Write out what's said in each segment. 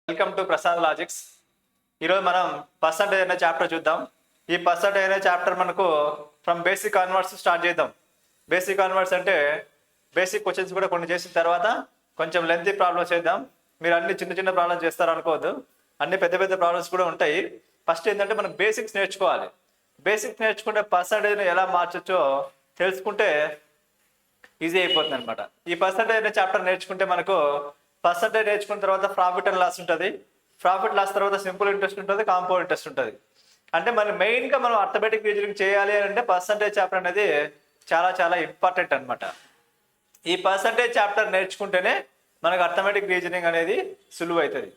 Welcome to Prasad logics. ఈరోజు మనం percentage అనే చాప్టర్ చూద్దాం. ఈ పర్సంటేజ్ అనే చాప్టర్ మనకు ఫ్రమ్ బేసిక్ కాన్వర్ట్స్ స్టార్ట్ చేద్దాం. బేసిక్ కాన్వర్ట్స్ అంటే బేసిక్ క్వశ్చన్స్ కూడా కొన్ని చేసిన తర్వాత కొంచెం లెంతీ ప్రాబ్లమ్స్ చేద్దాం. మీరు అన్ని చిన్న చిన్న ప్రాబ్లమ్స్ చేస్తారనుకోవద్దు, అన్ని పెద్ద పెద్ద ప్రాబ్లమ్స్ కూడా ఉంటాయి. ఫస్ట్ ఏంటంటే మనం బేసిక్స్ నేర్చుకోవాలి. బేసిక్స్ నేర్చుకుంటే పర్సంటేజ్ని ఎలా మార్చొచ్చో తెలుసుకుంటే ఈజీ అయిపోతుంది అనమాట. ఈ పర్సంటేజ్ అనే చాప్టర్ నేర్చుకుంటే మనకు పర్సంటేజ్ నేర్చుకున్న తర్వాత ప్రాఫిట్ అండ్ లాస్ ఉంటుంది. ప్రాఫిట్ లాస్ తర్వాత సింపుల్ ఇంట్రెస్ట్ ఉంటుంది, కాంపౌండ్ ఇంట్రెస్ట్ ఉంటుంది. అంటే మనం మెయిన్గా మనం అర్థమెటిక్ రీజనింగ్ చేయాలి అంటే పర్సంటేజ్ చాప్టర్ అనేది చాలా చాలా ఇంపార్టెంట్ అనమాట. ఈ పర్సంటేజ్ చాప్టర్ నేర్చుకుంటేనే మనకు అర్థమెటిక్ రీజనింగ్ అనేది సులువు అవుతుంది.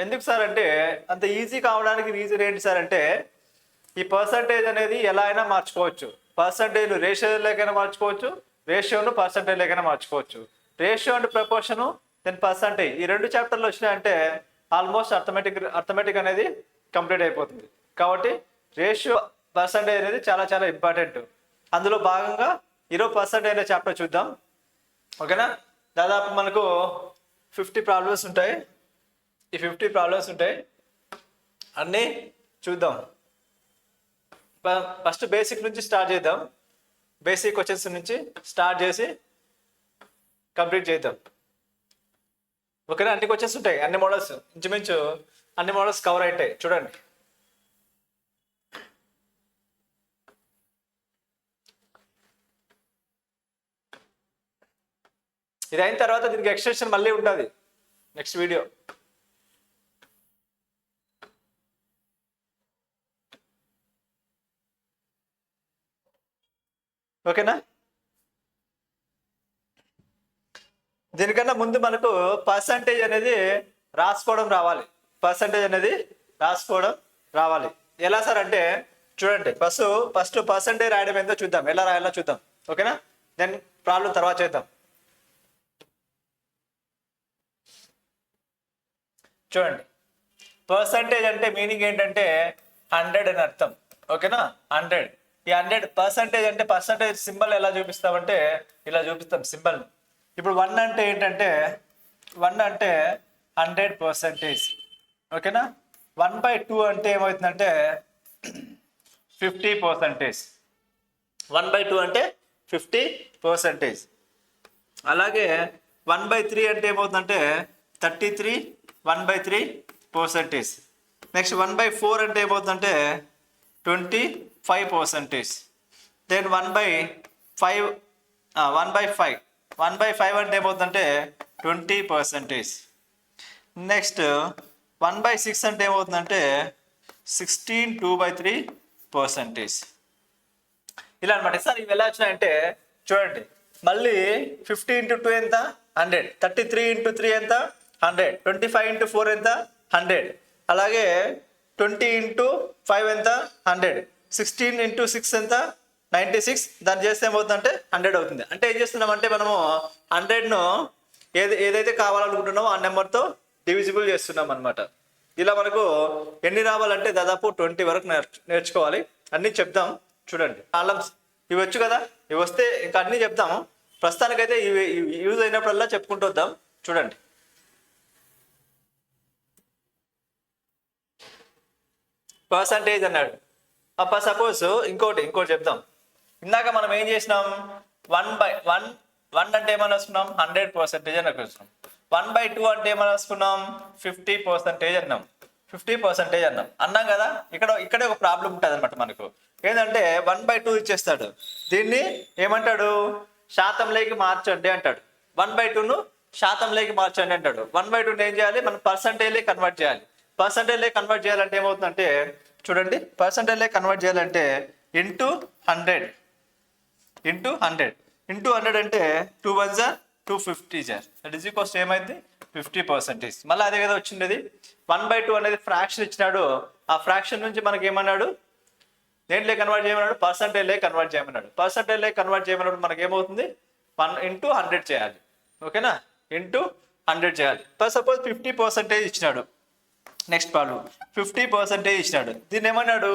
ఎందుకు సార్ అంటే అంత ఈజీ కావడానికి రీజన్ ఏంటి సార్ అంటే ఈ పర్సంటేజ్ అనేది ఎలా అయినా మార్చుకోవచ్చు. పర్సంటేజ్ రేషియోలోకైనా మార్చుకోవచ్చు, రేషియోను పర్సంటేజ్ లేకైనా మార్చుకోవచ్చు. Ratio and proportion then percentage ఈ రెండు చాప్టర్లు వచ్చినాయంటే ఆల్మోస్ట్ అర్థమెటిక్ అనేది కంప్లీట్ అయిపోతుంది. కాబట్టి రేషియో పర్సంటేజ్ అనేది చాలా చాలా ఇంపార్టెంట్. అందులో భాగంగా ఈరోజు పర్సంటేజ్ అనే చాప్టర్ చూద్దాం. ఓకేనా? దాదాపు మనకు 50 ప్రాబ్లమ్స్ ఉంటాయి. ఈ 50 ప్రాబ్లమ్స్ ఉంటాయి, అన్నీ చూద్దాం. ఫస్ట్ బేసిక్ నుంచి స్టార్ట్ చేద్దాం. బేసిక్ క్వశ్చన్స్ నుంచి స్టార్ట్ చేసి కంప్లీట్ చేద్దాం. ఓకేనా? అన్ని క్వశ్చన్స్ ఉంటాయి, అన్ని మోడల్స్, ఇంచుమించు అన్ని మోడల్స్ కవర్ అవుతాయి. చూడండి, ఇది అయిన తర్వాత దీనికి ఎక్స్టెన్షన్ మళ్ళీ ఉంటుంది నెక్స్ట్ వీడియో. ఓకేనా? దీనికన్నా ముందు మనకు పర్సంటేజ్ అనేది రాసుకోవడం రావాలి. పర్సంటేజ్ అనేది రాసుకోవడం రావాలి. ఎలా సార్ అంటే చూడండి, ఫస్ట్ పర్సంటేజ్ రాయడం ఏందో చూద్దాం, ఎలా రాయాలో చూద్దాం. ఓకేనా? దెన్ ప్రాబ్లం తర్వాత చేద్దాం. చూడండి, పర్సంటేజ్ అంటే మీనింగ్ ఏంటంటే 100 అని అర్థం. ఓకేనా? 100. ఈ 100 పర్సంటేజ్ అంటే పర్సంటేజ్ సింబల్ ఎలా చూపిస్తామంటే ఇలా చూపిస్తాం సింబల్. ఇప్పుడు 1 అంటే ఏంటంటే 1 అంటే 100%. ఓకేనా? 1/2 అంటే ఏమవుతుందంటే 50%. 1/2 అంటే 50%. అలాగే 1/3 అంటే ఏమవుతుందంటే 33 1/3%. నెక్స్ట్ 1/4 అంటే ఏమవుతుందంటే 25%. దెన్ 1/5 అంటే ఏమవుతుందంటే 20%. నెక్స్ట్ 1/6 అంటే ఏమవుతుందంటే 16 2/3%. ఇలా అనమాట. సార్ ఇవి ఎలా వచ్చినాయంటే చూడండి, మళ్ళీ 50 × 2 ఎంత 100, 33 × 3 ఎంత 100, 25 × 4 ఎంత 100, అలాగే 20 × 5 ఎంత 100, 16 × 6 ఎంత 96. దాన్ని చేస్తే ఏమవుతుందంటే 100 అవుతుంది. అంటే ఏం చేస్తున్నామంటే మనము 100ను ఏదైతే కావాలనుకుంటున్నామో ఆ నెంబర్తో డివిజిబుల్ చేస్తున్నాం అనమాట. ఇలా మనకు ఎన్ని రావాలంటే దాదాపు 20 వరకు నేర్చుకోవాలి. అన్నీ చెప్దాం. చూడండి, కాలమ్స్ ఇవి వచ్చు కదా, ఇవి వస్తే ఇంకా అన్నీ చెప్తాము. ప్రస్తుతానికైతే ఇవి యూజ్ అయినప్పుడల్లా చెప్పుకుంటూ వద్దాం. చూడండి, పర్సంటేజ్ అన్నాడు. సపోజ్ ఇంకోటి చెప్దాం. ఇందాక మనం ఏం చేసినాం, 1 అంటే ఏమని వస్తున్నాం 100% అని వస్తున్నాం. 1/2 అంటే ఏమని వస్తున్నాం 50% అన్నాం. 50% అన్నాం కదా. ఇక్కడే ఒక ప్రాబ్లం ఉంటుంది అనమాట మనకు. ఏంటంటే 1/2 ఇచ్చేస్తాడు, దీన్ని ఏమంటాడు శాతంలోకి మార్చండి అంటాడు. 1/2ను శాతంలోకి మార్చండి అంటాడు. 1/2ని ఏం చేయాలి మనం పర్సంటేజ్లోకి కన్వర్ట్ చేయాలి. పర్సంటేజ్లోకి కన్వర్ట్ చేయాలంటే ఏమవుతుందంటే చూడండి, పర్సంటేజ్లోకి కన్వర్ట్ చేయాలంటే ఇంటూ 100 అంటే 2 1 250 దట్ ఈజ్ ఈక్వల్స్ ఏమైంది 50%. మళ్ళీ అదే కదా వచ్చిండేది. 1/2 అనేది ఫ్రాక్షన్ ఇచ్చినాడు. ఆ ఫ్రాక్షన్ నుంచి మనకి ఏమన్నాడు దేంట్లో కన్వర్ట్ చేయమన్నాడు పర్సంటేజ్లోకి కన్వర్ట్ చేయమన్నాడు. పర్సంటేజ్లోకి కన్వర్ట్ చేయమన్నాడు మనకి ఏమవుతుంది 1 × 100 చేయాలి. ఓకేనా? ఇంటూ 100 చేయాలి. సపోజ్ 50% ఇచ్చినాడు. నెక్స్ట్ ప్రాబ్లం 50% ఇచ్చినాడు. దీన్ని ఏమన్నాడు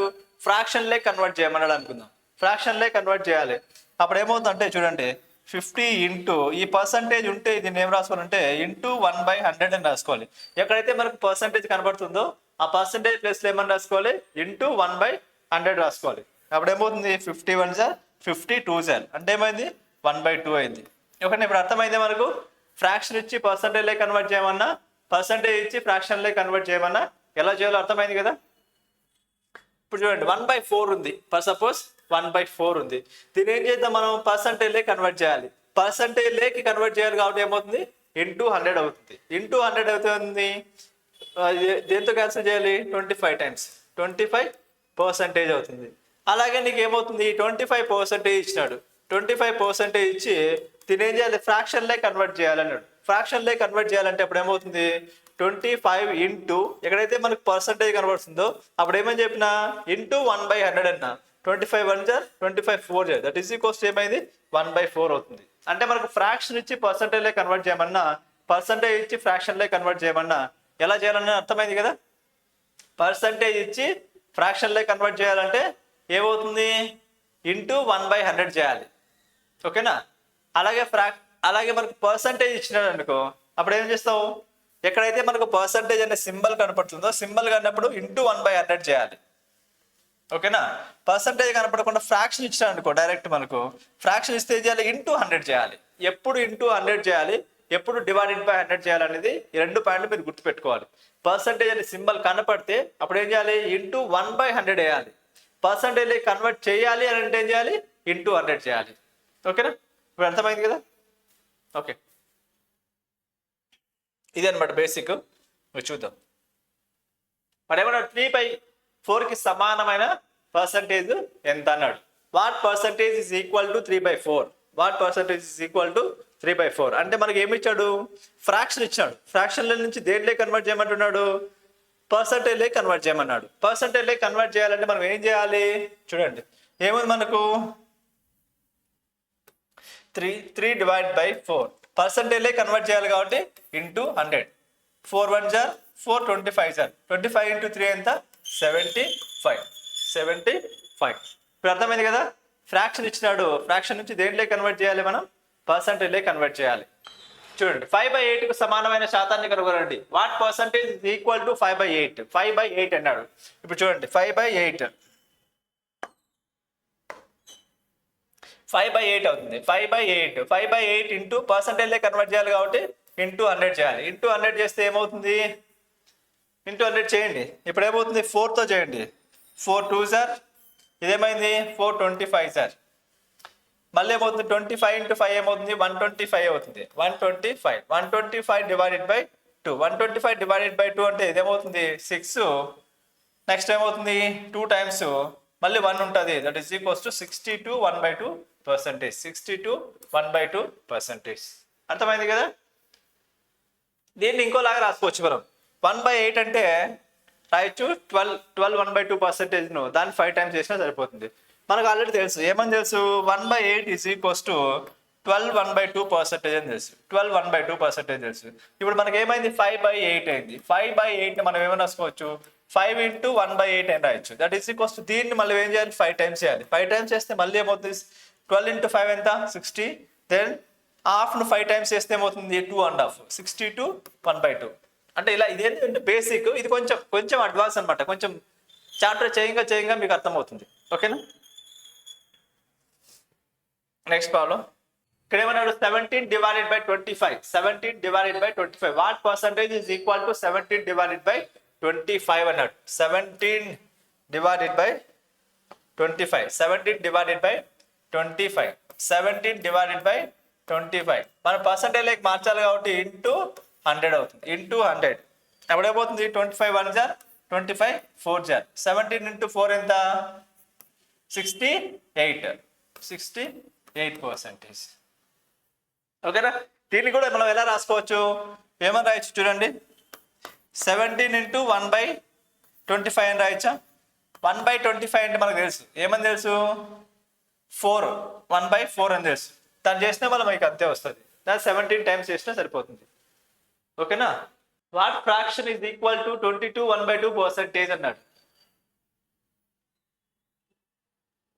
ఫ్రాక్షన్లోకి కన్వర్ట్ చేయమన్నాడు అనుకుందాం. ఫ్రాక్షన్లోకి కన్వర్ట్ చేయాలి. అప్పుడు ఏమవుతుందంటే చూడండి 50 ఇంటూ ఈ పర్సంటేజ్ ఉంటే దీన్ని ఏం రాసుకోవాలంటే ఇంటూ 1/100 అని రాసుకోవాలి. ఎక్కడైతే మనకు పర్సంటేజ్ కనబడుతుందో ఆ పర్సంటేజ్ ప్లేస్లో ఏమని రాసుకోవాలి ఇంటూ 1/100 రాసుకోవాలి. అప్పుడు ఏమవుతుంది 51 సార్ 52 సార్ అంటే ఏమైంది 1/2 అయింది. ఓకే ఇప్పుడు అర్థమైంది మనకు ఫ్రాక్షన్ ఇచ్చి పర్సంటేజ్లో కన్వర్ట్ చేయమన్నా పర్సంటేజ్ ఇచ్చి ఫ్రాక్షన్లో కన్వర్ట్ చేయమన్నా ఎలా చేయాలో అర్థమైంది కదా. ఇప్పుడు చూడండి 1/4 ఉంది ఫర్ సపోజ్ 1/4 ఉంది. దీన్ని ఏం చేద్దాం మనం పర్సంటేజ్ లేకి కన్వర్ట్ చేయాలి. పర్సంటేజ్ లేకి కన్వర్ట్ చేయాలి కాబట్టి ఏమవుతుంది ఇంటూ 100 అవుతుంది. ఇంటూ 100 అవుతుంది దేంతో క్యాన్సిల్ చేయాలి 25 టైమ్స్ 25% అవుతుంది. అలాగే నీకు ఏమవుతుంది 25% ఇచ్చినాడు 25% ఇచ్చి దీని ఏం చేయాలి ఫ్రాక్షన్ లే కన్వర్ట్ చేయాలన్నాడు. ఫ్రాక్షన్ లే కన్వర్ట్ చేయాలంటే అప్పుడు ఏమవుతుంది 25 ఇంటూ ఎక్కడైతే మనకు పర్సంటేజ్ కనబడుతుందో అప్పుడు ఏమని చెప్పిన ఇంటూ 1/100 అన్న 25 1 జార్ 25 4 జార్ దట్ ఈస్ ఈక్వల్స్ ఏమైంది 1/4 అవుతుంది. అంటే మనకు ఫ్రాక్షన్ ఇచ్చి పర్సంటేజ్ లే కన్వర్ట్ చేయమన్నా పర్సంటేజ్ ఇచ్చి ఫ్రాక్షన్ లే కన్వర్ట్ చేయమన్నా ఎలా చేయాలన్నా అర్థమైంది కదా. పర్సంటేజ్ ఇచ్చి ఫ్రాక్షన్ లే కన్వర్ట్ చేయాలంటే ఏమవుతుంది ఇంటూ 1/100 చేయాలి. ఓకేనా. అలాగే మనకు పర్సంటేజ్ ఇచ్చినాడు అనుకో అప్పుడు ఏం చేస్తావు ఎక్కడైతే మనకు పర్సంటేజ్ అనే సింబల్ కనపడుతుందో సింబల్ కన్నప్పుడు ఇంటూ 1/100 చేయాలి. ఓకేనా. పర్సంటేజ్ కనపడకుండా ఫ్రాక్షన్ ఇచ్చినాడు అనుకో డైరెక్ట్ మనకు ఫ్రాక్షన్ ఇస్తే చేయాలి ఇంటూ 100 చేయాలి. ఎప్పుడు ఇంటూ 100 చేయాలి ఎప్పుడు డివైడెడ్ బై 100 చేయాలనేది ఈ 2 పాయింట్లు మీరు గుర్తుపెట్టుకోవాలి. పర్సంటేజ్ అనే సింబల్ కనపడితే అప్పుడు ఏం చేయాలి ఇంటూ 1/100 వేయాలి. పర్సంటేజ్ కన్వర్ట్ చేయాలి అని అంటే ఏం చేయాలి ఇంటూ 100 చేయాలి. ఓకేనా ఇప్పుడు అర్థమైంది కదా. ఓకే ఇది అనమాట బేసిక్. చూద్దాం వాడు ఏమన్నాడు 3/4కి సమానమైన పర్సంటేజ్ ఎంత అన్నాడు. What percentage is equal to 3/4 what percentage is equal to 3/4 అంటే మనకి ఏమి ఇచ్చాడు ఫ్రాక్షన్ ఇచ్చాడు. ఫ్రాక్షన్ల నుంచి దేంట్లో కన్వర్ట్ చేయమంటున్నాడు పర్సంటేజ్ కన్వర్ట్ చేయమన్నాడు. పర్సంటేజ్ కన్వర్ట్ చేయాలంటే మనం ఏం చేయాలి చూడండి ఏముంది మనకు 3/4 పర్సంటేజ్ కన్వర్ట్ చేయాలి కాబట్టి ఇంటూ 100 4 1 జార్ 4 25 జార్ 25 ఇంటూ 3 ఎంత 75 ఇప్పుడు అర్థమైంది కదా. ఫ్రాక్షన్ ఇచ్చినాడు ఫ్రాక్షన్ నుంచి దేంట్లో కన్వర్ట్ చేయాలి మనం పర్సంటేజ్ కన్వర్ట్ చేయాలి. చూడండి 5/8కు సమానమైన శాతాన్ని కనుగొనండి. What percentage is equal to 5/8 5/8 అన్నాడు. ఇప్పుడు చూడండి 5/8 అవుతుంది. 5/8 ఇంటూ పర్సంటేజ్ కన్వర్ట్ చేయాలి కాబట్టి ఇంటూ 100 చేయాలి. ఇంటూ 100 చేస్తే ఏమవుతుంది ఇంటూ 100 చేయండి. ఇప్పుడు ఏమవుతుంది 4తో చేయండి 4 2 సార్ ఇదేమైంది 425 సార్ మళ్ళీ ఏమవుతుంది 25 ఇంటూ 5 ఏమవుతుంది 125 అవుతుంది. 125 డివైడెడ్ బై 2 125 డివైడెడ్ బై 2 అంటే ఇదేమవుతుంది 6 నెక్స్ట్ ఏమవుతుంది 2 టైమ్స్ మళ్ళీ 1 ఉంటుంది దట్ ఈస్ ఈక్వల్స్ టు 62 1/2%. 62 1/2%. అర్థమైంది కదా. దీన్ని ఇంకోలాగా రాసుకోవచ్చు మనం 1/8 అంటే రాయొచ్చు 12 1/2%ను దాన్ని 5 టైమ్స్ చేసినా సరిపోతుంది. మనకు ఆల్రెడీ తెలుసు ఏమని తెలుసు 1/8 ఈజ్ ఈక్వల్స్ టు 12 1/2% అని తెలుసు 12 1/2% తెలుసు. ఇప్పుడు మనకి ఏమైంది 5/8 అయింది. 5/8 మనం ఏమైనా రాసుకోవచ్చు 5 ఇంటూ 1/8 అని రాయొచ్చు దట్ ఈస్ ఈక్వల్స్ టు దీన్ని మళ్ళీ ఏం చేయాలి 5 టైమ్స్ చేయాలి. 5 టైమ్స్ చేస్తే మళ్ళీ ఏమవుతుంది 12 ఇంటూ 5 ఎంత 60 దెన్ హాఫ్ను 5 టైమ్స్ చేస్తే ఏమవుతుంది 2.5 62 1/2 అంటే ఇలా ఇదేంటి బేసిక్ ఇది కొంచెం అడ్వాన్స్ అనమాట. కొంచెం చాప్టర్ చేయంగా మీకు అర్థమవుతుంది. ఓకేనా. నెక్స్ట్ ప్రాబ్లం ఇక్కడ ఏమన్నాడు 17 divided by 25 what percentage is equal to 17 divided by 25 అన్నాడు. 17 డివైడెడ్ బై 25 మన పర్సంటేజ్ మార్చాలి కాబట్టి ఇంటూ 100 అవుతుంది. ఇంటూ 100 ఎప్పుడైపోతుంది 25 1 జార్ 25 4 జార్ 17 ఇంటూ 4 ఎంత 68%. ఓకేనా. దీన్ని కూడా మనం ఎలా రాసుకోవచ్చు ఏమని రాయొచ్చు చూడండి 17 ఇంటూ 1/25 అని రాయొచ్చా. 1/25 అంటే మనకు తెలుసు ఏమని తెలుసు 4 1/4 అని తెలుసు. దాన్ని చేసినా మళ్ళీ మనకి అంతే వస్తుంది. దాన్ని 17 టైమ్స్ చేసినా సరిపోతుంది. ఓకేనా. What fraction is equal to 22 1/2% అన్నాడు.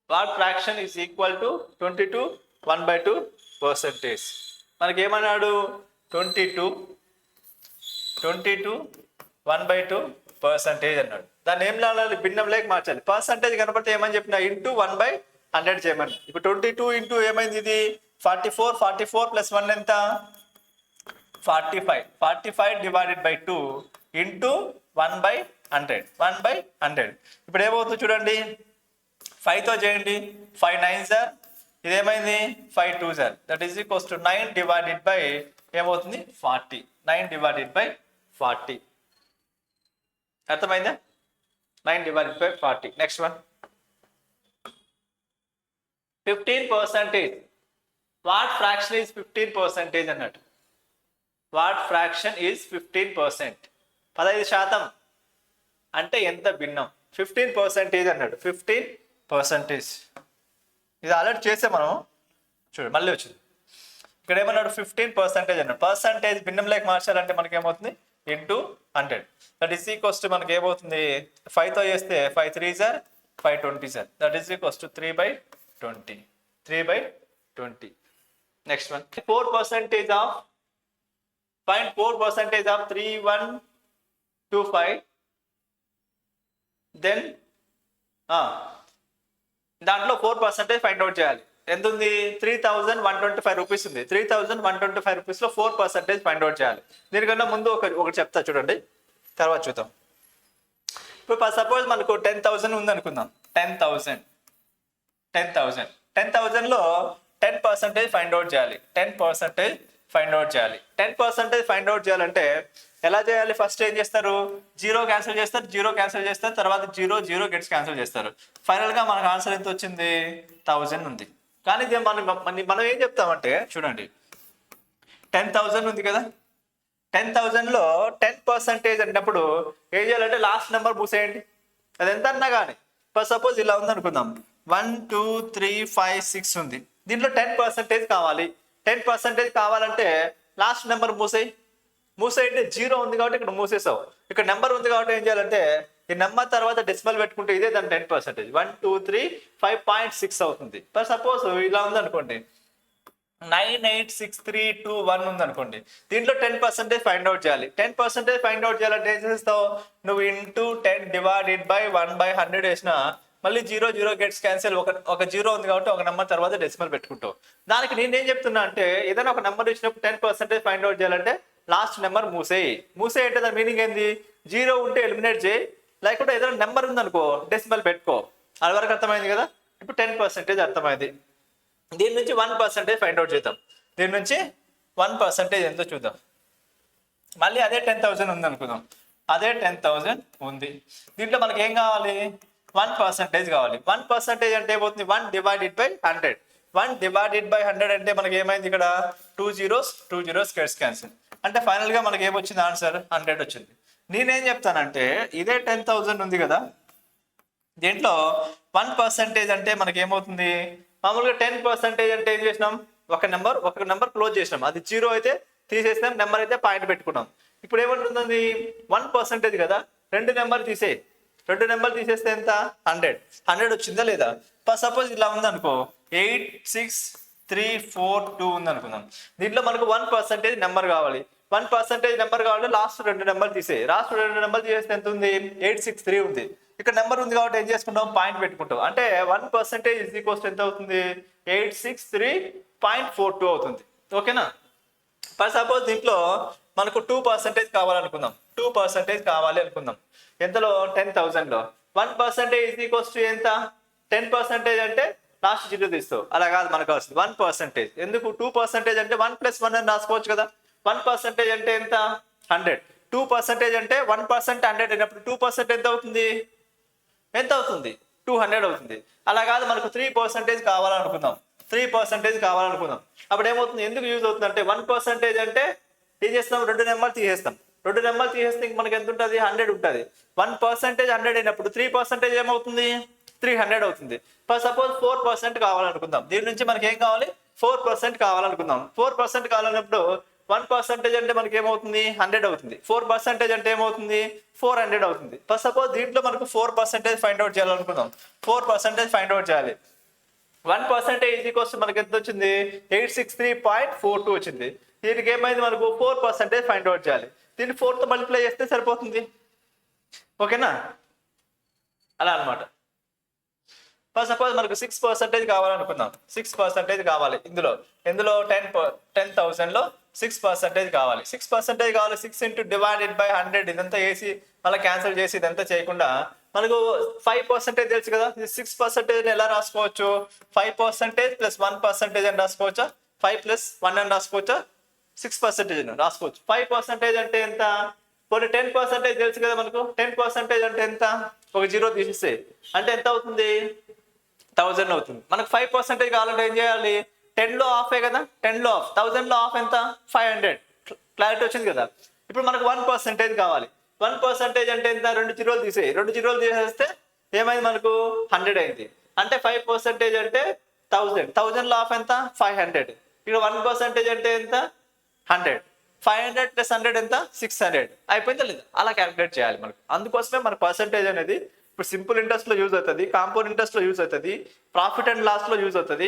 What fraction is equal to 22 1/2 percentage. మనకి ఏమన్నాడు 22 1/2% అన్నాడు. దాన్ని ఏం లాగాలి, భిన్నంలోకి మార్చాలి. పర్సంటేజ్ కనబడితే ఏమని చెప్పిన ఇంటూ 1/100 చేయమని. ఇప్పుడు 22 ఇంటూ ఏమైంది, ఇది 44 ప్లస్ 1 ఎంత 45 డివైడెడ్ బై 2 ఇంటూ 1/100. ఇప్పుడు ఏమవుతుంది చూడండి, 5తో చేయండి, 5 9 సార్, ఇదేమైంది 5 2 sir, that is equals to 9 divided by ఏమవుతుంది 40. 9 డివైడెడ్ బై 40. అర్థమైందా? 9 divided by 40. Next one 15%. What fraction is 15% అన్నట్టు. What fraction is 15%. 15% అంటే ఎంత భిన్నం. 15% అన్నాడు. 15%. ఇది ఆల్రెడీ చేసే మనం చూడు, మళ్ళీ వచ్చింది. ఇక్కడ ఏమన్నాడు 15% అన్నాడు. పర్సంటేజ్ భిన్నంలోకి మార్చాలంటే మనకి ఏమవుతుంది into 100. That is equals to మనకి ఏమవుతుంది 5తో చేస్తే 5 3 సార్ 5 20 సార్, that is equals to 3/20. 3/20. Next one 4% of find 4% of 3125. Then దాంట్లో 4% ఫైండ్ అవుట్ చేయాలి. ఎంత ఉంది 3125 రూపీస్ ఉంది. 3125 రూపీస్లో 4% ఫైండ్ అవుట్ చేయాలి. దీనికన్నా ముందు ఒకటి చెప్తా చూడండి, తర్వాత చూద్దాం. ఇప్పుడు సపోజ్ మనకు 10,000 ఉంది అనుకుందాం. 10,000లో 10% ఫైండ్ అవుట్ చేయాలి. 10% ఫైండ్ అవుట్ చేయాలి. 10% ఫైండ్ అవుట్ చేయాలంటే ఎలా చేయాలి, ఫస్ట్ ఏం చేస్తారు, 0 క్యాన్సిల్ చేస్తారు, తర్వాత 0 గెట్స్ క్యాన్సిల్ చేస్తారు. ఫైనల్గా మనకు ఆన్సర్ ఎంత వచ్చింది 1000 ఉంది. కానీ ఇది మనం ఏం చెప్తామంటే చూడండి, 10,000 ఉంది కదా, 10,000లో 10% అన్నప్పుడు ఏం చేయాలంటే లాస్ట్ నెంబర్ మూసేయండి. అది ఎంత అన్నా కానీ, ఫర్ సపోజ్ ఇలా ఉంది అనుకుందాం, 1 2 3 5 6 ఉంది. దీంట్లో 10% కావాలి. 10% కావాలంటే లాస్ట్ నెంబర్ మూసేయండి. 0 ఉంది కాబట్టి ఇక్కడ మూసేసావు. ఇక్కడ నెంబర్ ఉంది కాబట్టి ఏం చేయాలంటే ఈ నెంబర్ తర్వాత డెసిమల్ పెట్టుకుంటే ఇదే దాని 10%. 1 2 3 5.6 అవుతుంది. ఫర్ సపోజ్ ఇలా ఉంది అనుకోండి, 98632 ఉంది అనుకోండి. దీంట్లో 10% ఫైండ్ అవుట్ చేయాలి. 10% ఫైండ్ అవుట్ చేయాలంటే ఏం చేస్తావు, నువ్వు ఇంటూ 10 డివైడెడ్ బై 1/100 వేసినా మళ్ళీ 0 గెట్స్ క్యాన్సిల్. ఒక 0 ఉంది కాబట్టి ఒక నెంబర్ తర్వాత డెసిమల్ పెట్టుకుంటావు. దానికి నేనేం చెప్తున్నా అంటే ఏదైనా ఒక నెంబర్ ఇచ్చినప్పుడు 10% ఫైండ్ అవుట్ చేయాలంటే లాస్ట్ నెంబర్ మూసేయి అంటే దాని మీనింగ్ ఏంది, 0 ఉంటే ఎలిమినేట్ చేయి, లేకుంటే ఏదైనా నెంబర్ ఉందనుకో డెసిమల్ పెట్టుకో. అది వరకు అర్థమైంది కదా. ఇప్పుడు 10% అర్థమైంది. దీని నుంచి 1% ఫైండ్ అవుట్ చేద్దాం. దీని నుంచి 1% ఎంతో చూద్దాం. మళ్ళీ అదే 10,000 ఉంది అనుకుందాం. అదే 10,000 ఉంది. దీంట్లో మనకి ఏం కావాలి, 1% కావాలి. 1% అంటే ఏమవుతుంది 1 డివైడెడ్ బై 100. 1 డివైడెడ్ బై 100 అంటే మనకి ఏమైంది, ఇక్కడ 2 zeros గెట్స్ క్యాన్సిల్. అంటే ఫైనల్గా మనకి ఏమొచ్చింది ఆన్సర్ 100 వచ్చింది. నేనేం చెప్తానంటే ఇదే 10,000 ఉంది కదా, దీంట్లో 1% అంటే మనకి ఏమవుతుంది, మామూలుగా 10% అంటే ఏం చేసినాం, ఒక నెంబర్ క్లోజ్ చేసినాం. అది 0 అయితే తీసేసినాం, నెంబర్ అయితే పాయింట్ పెట్టుకున్నాం. ఇప్పుడు ఏమంటుంది 1% కదా, 2 నెంబర్ తీసేస్తే ఎంత 100 వచ్చిందా లేదా. సపోజ్ ఇలా ఉంది అనుకో, 86342 ఉంది అనుకుందాం. దీంట్లో మనకు 1% నెంబర్ కావాలి. 1% నెంబర్ కావాలి, లాస్ట్ 2 నెంబర్ తీసే. లాస్ట్ 2 నెంబర్ తీసేస్తే ఎంత ఉంది 863 ఉంది. ఇక్కడ నెంబర్ ఉంది కాబట్టి ఏం చేసుకుంటాం, పాయింట్ పెట్టుకుంటాం. అంటే 1% ఈజ్ ఈక్వల్స్ ఎంత అవుతుంది 863.42 అవుతుంది. ఓకేనా. సపోజ్ దీంట్లో మనకు 2% కావాలనుకుందాం. 2% కావాలి అనుకుందాం. ఎంతలో 10,000లో 1% ఈజ్ ఈక్వల్స్ టు ఎంత, 10% అంటే లాస్ట్ 0 తీస్తావు. అలా కాదు, మనకు కావాల్సింది 1%. ఎందుకు 2% అంటే 1 + 1 అని రాసుకోవచ్చు కదా. 1% అంటే ఎంత 100. 2% అంటే 1% 100 అయినప్పుడు 2% ఎంత అవుతుంది 200 అవుతుంది. అలా కాదు, మనకు 3% కావాలనుకుందాం. 3% కావాలనుకుందాం. అప్పుడు ఏమవుతుంది, ఎందుకు యూజ్ అవుతుంది అంటే 1% అంటే ఏం చేస్తాం, 2 నెంబర్ తీసేస్తాం. 2 నెంబర్ తీసేస్తే మనకి ఎంత ఉంటుంది 100 ఉంటుంది. 1% 100 అయినప్పుడు 3% ఏమవుతుంది 300 అవుతుంది. సపోజ్ 4% కావాలనుకుందాం. దీని నుంచి మనకి ఏం కావాలి 4% కావాలనుకుందాం. 4% కావాలన్నప్పుడు 1% అంటే మనకి ఏమవుతుంది 100 అవుతుంది. 4% అంటే ఏమవుతుంది 400 అవుతుంది. సపోజ్ దీంట్లో మనకు 4% ఫైండ్ అవుట్ చేయాలనుకుందాం. 4% ఫైండ్ అవుట్ చేయాలి. 1% కోసం మనకి ఎంత వచ్చింది? 863.42 వచ్చింది. దీనికి ఏమైంది? మనకు 4% ఫైండ్ అవుట్ చేయాలి. దీన్ని 4తో మల్టిప్లై చేస్తే సరిపోతుంది. ఓకేనా? అలా అనమాట. ఫస్ట్ సపోజ్ మనకు 6% కావాలనుకుందాం. 6% కావాలి. ఇందులో 10,000లో 6% కావాలి. 6% కావాలి. 6 ఇంటూ డివైడెడ్ బై 100 ఇదంతా వేసి మళ్ళీ క్యాన్సిల్ చేసి ఇదంతా చేయకుండా మనకు 5% తెలుసు కదా. 6% ఎలా రాసుకోవచ్చు? 5% ప్లస్ 1% అని రాసుకోవచ్చా? 5 ప్లస్ 1 అని రాసుకోవచ్చా? 6% రాసుకోవచ్చు. 5% అంటే ఎంత? పోనీ 10% తెలుసు కదా మనకు. 10% అంటే ఎంత? ఒక 0 తీసేస్తే అంటే ఎంత అవుతుంది? 1000 అవుతుంది. మనకు 5% కావాలంటే ఏం చేయాలి? 10లో హాఫే కదా. 10లో హాఫ్ 1000లో హాఫ్ ఎంత? 500. క్లారిటీ వచ్చింది కదా. ఇప్పుడు మనకు 1% కావాలి. 1% అంటే ఎంత? 2 జీరోలు తీసేయి. 2 జీరోలు తీసేస్తే ఏమైంది? మనకు 100 అయింది. అంటే 5% అంటే 1000. 1000లో హాఫ్ ఎంత? 500. ఇక్కడ 1% అంటే ఎంత? 100. 500 ప్లస్ 100 ఎంత? 600. అయిపోయిందా లేదా? అలా క్యాలిక్యులేట్ చేయాలి మనకు. అందుకోసమే మన పర్సంటేజ్ అనేది ఇప్పుడు సింపుల్ ఇంట్రెస్ట్ లో యూజ్ అవుతుంది, కాంపౌండ్ ఇంట్రెస్ట్ లో యూజ్ అవుతుంది, ప్రాఫిట్ అండ్ లాస్ లో యూజ్ అవుతుంది,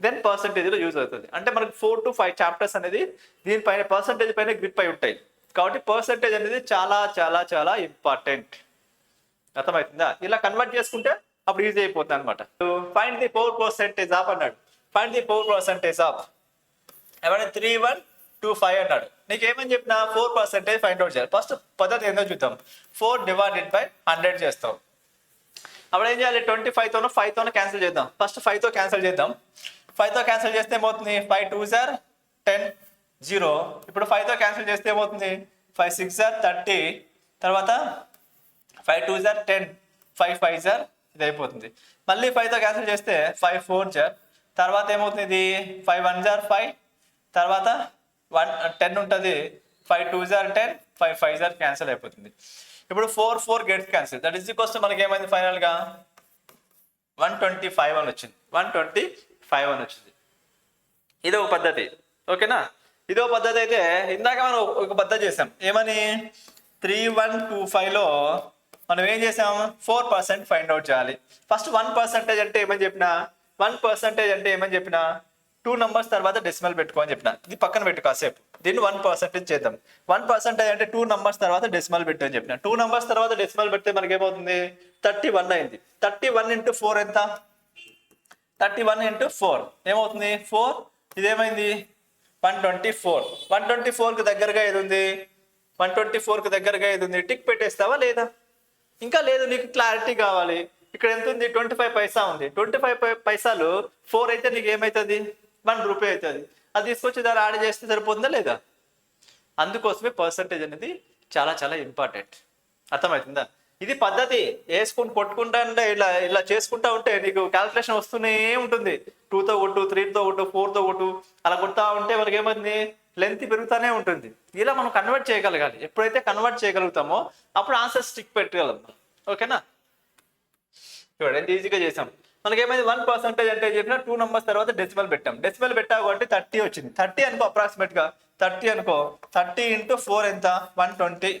దెన్ పర్సంటేజ్ లో యూజ్ అవుతుంది. అంటే మనకు 4 to 5 చాప్టర్స్ అనేది దీనిపైన పర్సంటేజ్ పైన గ్రిప్ అయి ఉంటాయి. కాబట్టి పర్సంటేజ్ అనేది చాలా చాలా చాలా ఇంపార్టెంట్. అర్థమవుతుందా? ఇలా కన్వర్ట్ చేసుకుంటే అప్పుడు ఈజీ అయిపోతుంది అనమాట. ఫైండ్ ది 4% ఆఫ్ అన్నాడు. ఫైండ్ ది 4% ఆఫ్ ఏమన్నా 3125 అన్నాడు. నీకు ఏమని చెప్పినా 4% ఫైండ్ అవుట్ చేయాలి. ఫస్ట్ పద్ధతి ఏందో చూద్దాం. 4 డివైడెడ్ బై 100 చేస్తాం. అప్పుడు ఏం చేయాలి? 25తోనో 5తోనో క్యాన్సిల్ చేద్దాం. ఫస్ట్ 5తో క్యాన్సిల్ చేద్దాం. 5తో క్యాన్సిల్ చేస్తే ఏమవుతుంది? 5 2s are 10 0. ఇప్పుడు 5తో క్యాన్సిల్ చేస్తే ఏమవుతుంది? 5 6s are 30. తర్వాత 5 2s are 10, 5 5s are ఇది అయిపోతుంది. మళ్ళీ 5తో క్యాన్సిల్ చేస్తే 5 4s are, తర్వాత ఏమవుతుంది? ఇది 5 1s are 5, తర్వాత 10 ఉంటుంది. 5 2s are 10, 5 5s are cancel అయిపోతుంది. ఇప్పుడు 4 4 gets cancel. That is equals to మనకి ఏమైంది ఫైనల్ గా? 125 అని వచ్చింది. 125 అని వచ్చింది. ఇదో ఒక పద్ధతి. ఓకేనా? ఇదో పద్ధతి అయితే ఇందాక మనం ఒక పద్ధతి చేసాం. ఏమని? 3125లో మనం ఏం చేసాం? 4% ఫైండ్ అవుట్ చేయాలి. ఫస్ట్ 1% అంటే ఏమని చెప్పినా? 1% అంటే ఏమని చెప్పినా? 2 numbers తర్వాత డెసిమల్ పెట్టుకో అని చెప్పిన. ఇది పక్కన పెట్టు కాసేపు. దీన్ని 1% చేద్దాం. 1% అంటే 2 numbers తర్వాత డెసిమల్ పెట్టు అని చెప్పిన. 2 numbers తర్వాత డెసిమల్ పెడితే మనకి ఏమవుతుంది? 31 అయింది. 31 into 4 ఎంత? 31 into 4 ఏమవుతుంది? 4. ఇదేమైంది? 124. 124కి దగ్గరగా ఏది ఉంది? 124కి దగ్గరగా ఏది ఉంది? టిక్ పెట్టేస్తావా లేదా? ఇంకా లేదు, నీకు క్లారిటీ కావాలి. ఇక్కడ ఎంత ఉంది? 25 పైసా ఉంది. 25 పైసాలు 4 అయితే నీకు ఏమవుతుంది? 1 రూపాయి అవుతుంది. అది తీసుకొచ్చి దాన్ని యాడ్ చేస్తే సరిపోతుందా లేదా? అందుకోసమే పర్సంటేజ్ అనేది చాలా చాలా ఇంపార్టెంట్. అర్థమవుతుందా? ఇది పద్ధతి. వేసుకుని కొట్టుకుంటా అంటే ఇలా ఇలా చేసుకుంటా ఉంటే నీకు క్యాల్కులేషన్ వస్తూనే ఉంటుంది. 2తో కొట్టు, 3తో కొట్టు, 4తో కొట్టు, అలా కొడతా ఉంటే మనకి ఏమైంది? లెంత్ పెరుగుతూనే ఉంటుంది. ఇలా మనం కన్వర్ట్ చేయగలగాలి. ఎప్పుడైతే కన్వర్ట్ చేయగలుగుతామో అప్పుడు ఆన్సర్ స్టిక్ పెట్టగలం. ఓకేనా? చూడండి ఎంత ఈజీగా చేసాం. మనకి ఏమైంది? 1% అంటే చెప్పిన 2 numbers తర్వాత డెసిమల్ పెట్టాం. డెసిమల్ పెట్టావు కాబట్టి 30 వచ్చింది. 30 అనుకో, అప్రాక్సిమేట్ గా 30 అనుకో. 30 into 4 ఎంత? 120.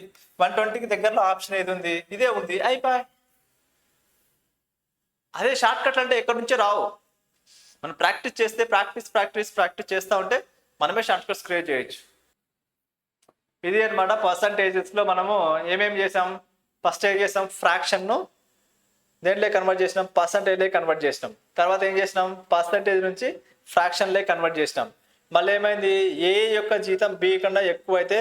120కి దగ్గరలో ఆప్షన్ ఏది ఉంది? ఇదే ఉంది. అయిపోయి. అదే షార్ట్ కట్లు అంటే ఎక్కడి నుంచో రావు. మనం ప్రాక్టీస్ చేస్తే ప్రాక్టీస్ చేస్తూ ఉంటే మనమే షార్ట్ కట్స్ క్రియేట్ చేయొచ్చు. ఇది అనమాట పర్సంటేజెస్ లో మనము ఏమేమి చేసాం. ఫస్ట్ ఏం చేసాం? ఫ్రాక్షన్ను దేంట్లో కన్వర్ట్ చేసినాం? పర్సంటేజ్లే కన్వర్ట్ చేసినాం. తర్వాత ఏం చేసినాం? పర్సంటేజ్ నుంచి ఫ్రాక్షన్లే కన్వర్ట్ చేసినాం. మళ్ళీ ఏమైంది? ఏ యొక్క జీతం బి కన్నా ఎక్కువ అయితే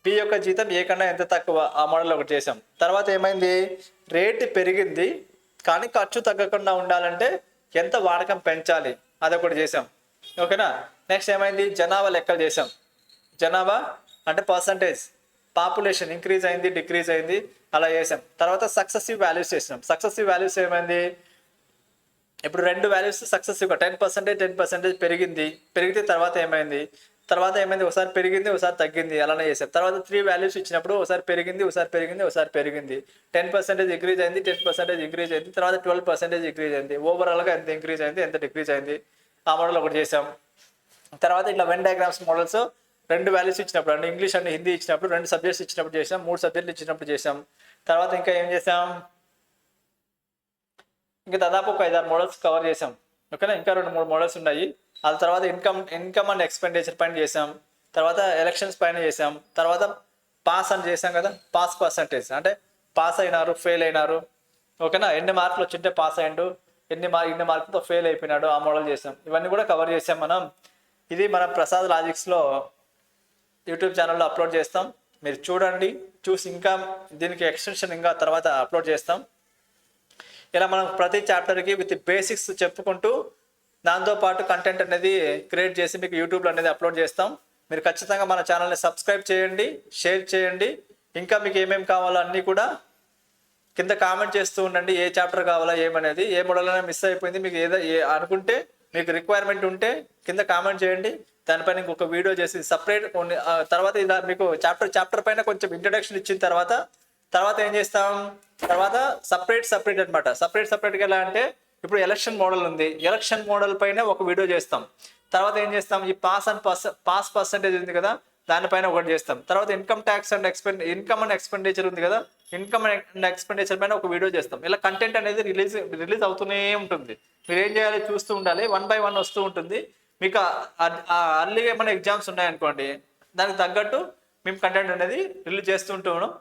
బి యొక్క జీతం ఏ కన్నా ఎంత తక్కువ, ఆ మోడల్ ఒకటి చేసాం. తర్వాత ఏమైంది? రేటు పెరిగింది కానీ ఖర్చు తగ్గకుండా ఉండాలంటే ఎంత వాడకం పెంచాలి, అదొకటి చేసాం. ఓకేనా? నెక్స్ట్ ఏమైంది? జనాభా లెక్కలు చేసాం. జనాభా అంటే పర్సంటేజ్, పాపులేషన్ ఇంక్రీజ్ అయింది, డిక్రీజ్ అయింది, అలా చేసాం. తర్వాత సక్సెసివ్ వాల్యూస్ చేసినాం. సక్సెసివ్ వాల్యూస్ ఏమైంది? ఇప్పుడు 2 వాల్యూస్ సక్సెసివ్గా 10% పెరిగితే తర్వాత ఏమైంది? ఒకసారి పెరిగింది, ఒకసారి తగ్గింది, అలానే చేసాం. తర్వాత 3 వాల్యూస్ ఇచ్చినప్పుడు ఒకసారి పెరిగింది, ఒకసారి 10% ఇంక్రీజ్ అయింది, 10% ఇంక్రీజ్ అయింది, తర్వాత 12% ఇంక్రీజ్ అయింది. ఓవరాల్గా ఎంత ఇంక్రీజ్ అయింది, ఎంత డిక్రీజ్ అయింది, ఆ మోడల్ ఒకటి చేసాం. తర్వాత ఇట్లా వెన్ డయాగ్రామ్స్ మోడల్స్ 2 వాల్యూస్ ఇచ్చినప్పుడు, అంటే ఇంగ్లీష్ అండ్ హిందీ ఇచ్చినప్పుడు, 2 సబ్జెక్ట్స్ ఇచ్చినప్పుడు చేసాం, 3 సబ్జెక్టులు ఇచ్చినప్పుడు చేసాం. తర్వాత ఇంకా ఏం చేసాం? ఇంకా దాదాపు ఒక 5-6 మోడల్స్ కవర్ చేసాం. ఓకేనా. ఇంకా 2-3 మోడల్స్ ఉన్నాయి. ఆ తర్వాత ఇన్కమ్ అండ్ ఎక్స్పెండిచర్ పైన చేసాం, తర్వాత ఎలక్షన్స్ పైన చేసాం, తర్వాత పాస్ అని చేసాం కదా, పాస్ పర్సంటేజ్ అంటే పాస్ అయినారు ఫెయిల్ అయినారు, ఓకేనా, ఎన్ని మార్కులు వచ్చింటే పాస్ అయ్యిండు, ఇన్ని మార్కులతో ఫెయిల్ అయిపోయినాడు, ఆ మోడల్ చేసాం. ఇవన్నీ కూడా కవర్ చేసాం మనం. ఇది మన ప్రసాద్ లాజిక్స్లో యూట్యూబ్ ఛానల్లో అప్లోడ్ చేస్తాం, మీరు చూడండి. చూసి ఇంకా దీనికి ఎక్స్టెన్షన్ ఇంకా తర్వాత అప్లోడ్ చేస్తాం. ఇలా మనం ప్రతి చాప్టర్కి విత్ బేసిక్స్ చెప్పుకుంటూ దాంతోపాటు కంటెంట్ అనేది క్రియేట్ చేసి మీకు యూట్యూబ్లో అనేది అప్లోడ్ చేస్తాం. మీరు ఖచ్చితంగా మన ఛానల్ని సబ్స్క్రైబ్ చేయండి, షేర్ చేయండి. ఇంకా మీకు ఏమేమి కావాలో అన్నీ కూడా కింద కామెంట్ చేస్తూ ఉండండి. ఏ చాప్టర్ కావాలా ఏమనేది, ఏ మోడల్ అయినా మిస్ అయిపోయింది మీకు అనుకుంటే, మీకు రిక్వైర్మెంట్ ఉంటే కింద కామెంట్ చేయండి. దానిపైన ఇంకొక వీడియో చేసి సపరేట్ తర్వాత ఇలా మీకు చాప్టర్ పైన కొంచెం ఇంట్రడక్షన్ ఇచ్చిన తర్వాత ఏం చేస్తాం, తర్వాత సపరేట్ అనమాట. సపరేట్గా ఎలా అంటే ఇప్పుడు ఎలక్షన్ మోడల్ ఉంది, ఎలక్షన్ మోడల్ పైన ఒక వీడియో చేస్తాం. తర్వాత ఏం చేస్తాం, ఈ పాస్ పర్సంటేజ్ ఉంది కదా, దానిపైన ఒకటి చేస్తాం. తర్వాత ఇన్కమ్ అండ్ ఎక్స్పెండిచర్ ఉంది కదా, ఇన్కమ్ అండ్ ఎక్స్పెండిచర్ పైన ఒక వీడియో చేస్తాం. ఇలా కంటెంట్ అనేది రిలీజ్ అవుతూనే ఉంటుంది. మీరు ఏం చేయాలి, చూస్తూ ఉండాలి. 1 by 1 వస్తూ ఉంటుంది. మీకు అర్లీగా ఏమైనా ఎగ్జామ్స్ ఉన్నాయనుకోండి, దానికి తగ్గట్టు మేము కంటెంట్ అనేది రిలీజ్ చేస్తుంటూ ఉన్నాం.